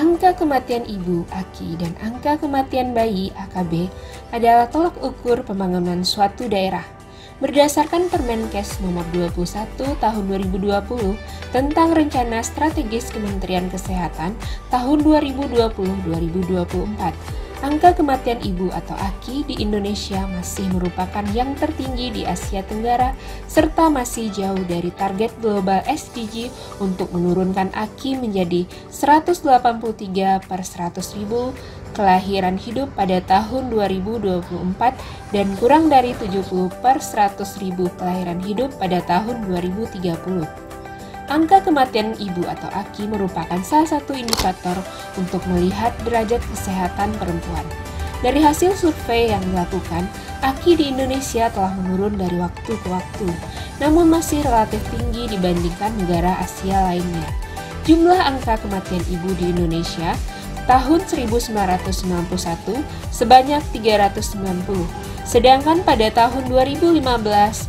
Angka kematian ibu (AKI) dan angka kematian bayi (AKB) adalah tolak ukur pembangunan suatu daerah. Berdasarkan Permenkes Nomor 21 Tahun 2020 tentang Rencana Strategis Kementerian Kesehatan tahun 2020-2024, angka kematian ibu atau AKI di Indonesia masih merupakan yang tertinggi di Asia Tenggara serta masih jauh dari target global SDG untuk menurunkan AKI menjadi 183 per 100.000 kelahiran hidup pada tahun 2024 dan kurang dari 70 per 100.000 kelahiran hidup pada tahun 2030. Angka kematian ibu atau AKI merupakan salah satu indikator untuk melihat derajat kesehatan perempuan. Dari hasil survei yang dilakukan, AKI di Indonesia telah menurun dari waktu ke waktu, namun masih relatif tinggi dibandingkan negara Asia lainnya. Jumlah angka kematian ibu di Indonesia tahun 1991 sebanyak 390, sedangkan pada tahun 2015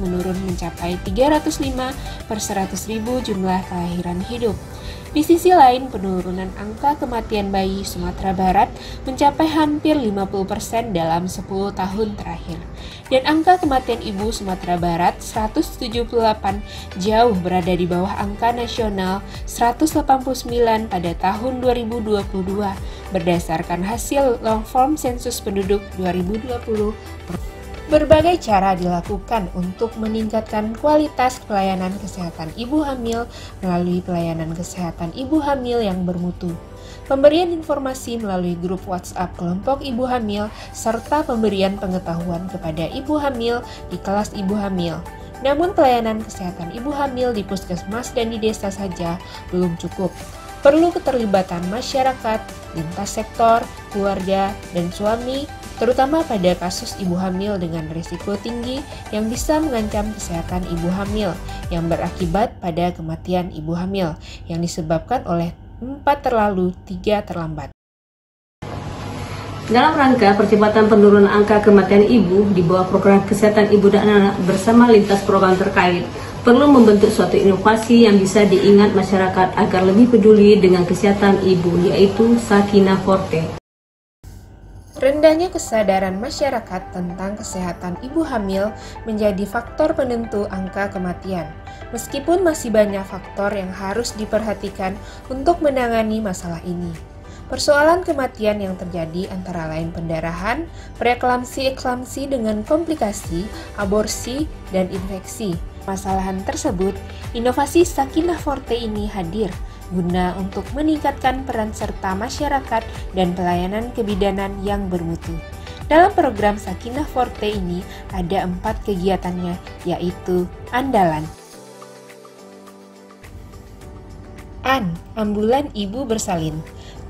menurun mencapai 305 per 100.000 jumlah kelahiran hidup. Di sisi lain, penurunan angka kematian bayi Sumatera Barat mencapai hampir 50% dalam 10 tahun terakhir. Dan angka kematian ibu Sumatera Barat 178 jauh berada di bawah angka nasional 189 pada tahun 2022 berdasarkan hasil long form sensus penduduk 2020. Berbagai cara dilakukan untuk meningkatkan kualitas pelayanan kesehatan ibu hamil melalui pelayanan kesehatan ibu hamil yang bermutu, pemberian informasi melalui grup WhatsApp kelompok ibu hamil, serta pemberian pengetahuan kepada ibu hamil di kelas ibu hamil. Namun pelayanan kesehatan ibu hamil di puskesmas dan di desa saja belum cukup. Perlu keterlibatan masyarakat, lintas sektor, keluarga, dan suami, terutama pada kasus ibu hamil dengan risiko tinggi yang bisa mengancam kesehatan ibu hamil yang berakibat pada kematian ibu hamil yang disebabkan oleh 4 terlalu, 3 terlambat. Dalam rangka percepatan penurunan angka kematian ibu di bawah program kesehatan ibu dan anak bersama lintas program terkait, perlu membentuk suatu inovasi yang bisa diingat masyarakat agar lebih peduli dengan kesehatan ibu, yaitu Sakinah Forte. Rendahnya kesadaran masyarakat tentang kesehatan ibu hamil menjadi faktor penentu angka kematian. Meskipun masih banyak faktor yang harus diperhatikan untuk menangani masalah ini. Persoalan kematian yang terjadi antara lain pendarahan, preeklamsi-eklamsi dengan komplikasi, aborsi, dan infeksi. Masalahan tersebut, inovasi Sakinah Forte ini hadir guna untuk meningkatkan peran serta masyarakat dan pelayanan kebidanan yang bermutu. Dalam program Sakinah Forte ini ada 4 kegiatannya, yaitu andalan. Ambulan Ibu Bersalin.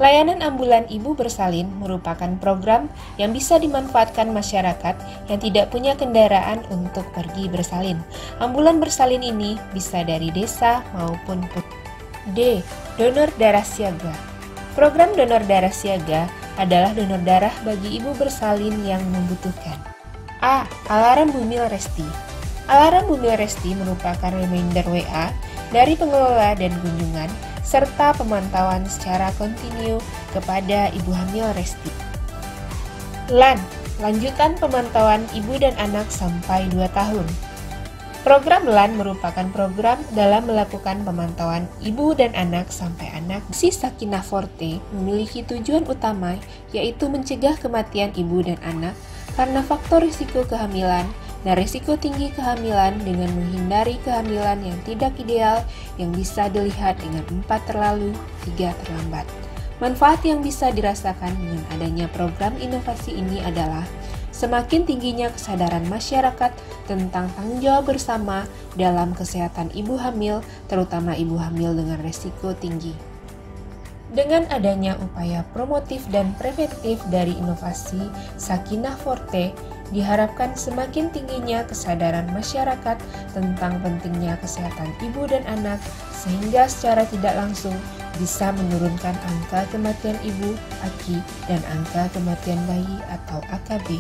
Layanan ambulan ibu bersalin merupakan program yang bisa dimanfaatkan masyarakat yang tidak punya kendaraan untuk pergi bersalin. Ambulan bersalin ini bisa dari desa maupun donor darah siaga. Program donor darah siaga adalah donor darah bagi ibu bersalin yang membutuhkan. Alarm Bumil Resti. Alarm Bumil Resti merupakan reminder WA dari pengelola dan kunjungan serta pemantauan secara kontinu kepada ibu hamil Resti. Lanjutan pemantauan ibu dan anak sampai 2 tahun. Program LAN merupakan program dalam melakukan pemantauan ibu dan anak sampai anak. Si Sakinah Forte memiliki tujuan utama yaitu mencegah kematian ibu dan anak karena faktor risiko kehamilan dan risiko tinggi kehamilan dengan menghindari kehamilan yang tidak ideal yang bisa dilihat dengan 4 terlalu, 3 terlambat. Manfaat yang bisa dirasakan dengan adanya program inovasi ini adalah semakin tingginya kesadaran masyarakat tentang tanggung jawab bersama dalam kesehatan ibu hamil, terutama ibu hamil dengan risiko tinggi. Dengan adanya upaya promotif dan preventif dari inovasi Sakinah Forte, diharapkan semakin tingginya kesadaran masyarakat tentang pentingnya kesehatan ibu dan anak, sehingga secara tidak langsung bisa menurunkan angka kematian ibu, AKI, dan angka kematian bayi atau AKB.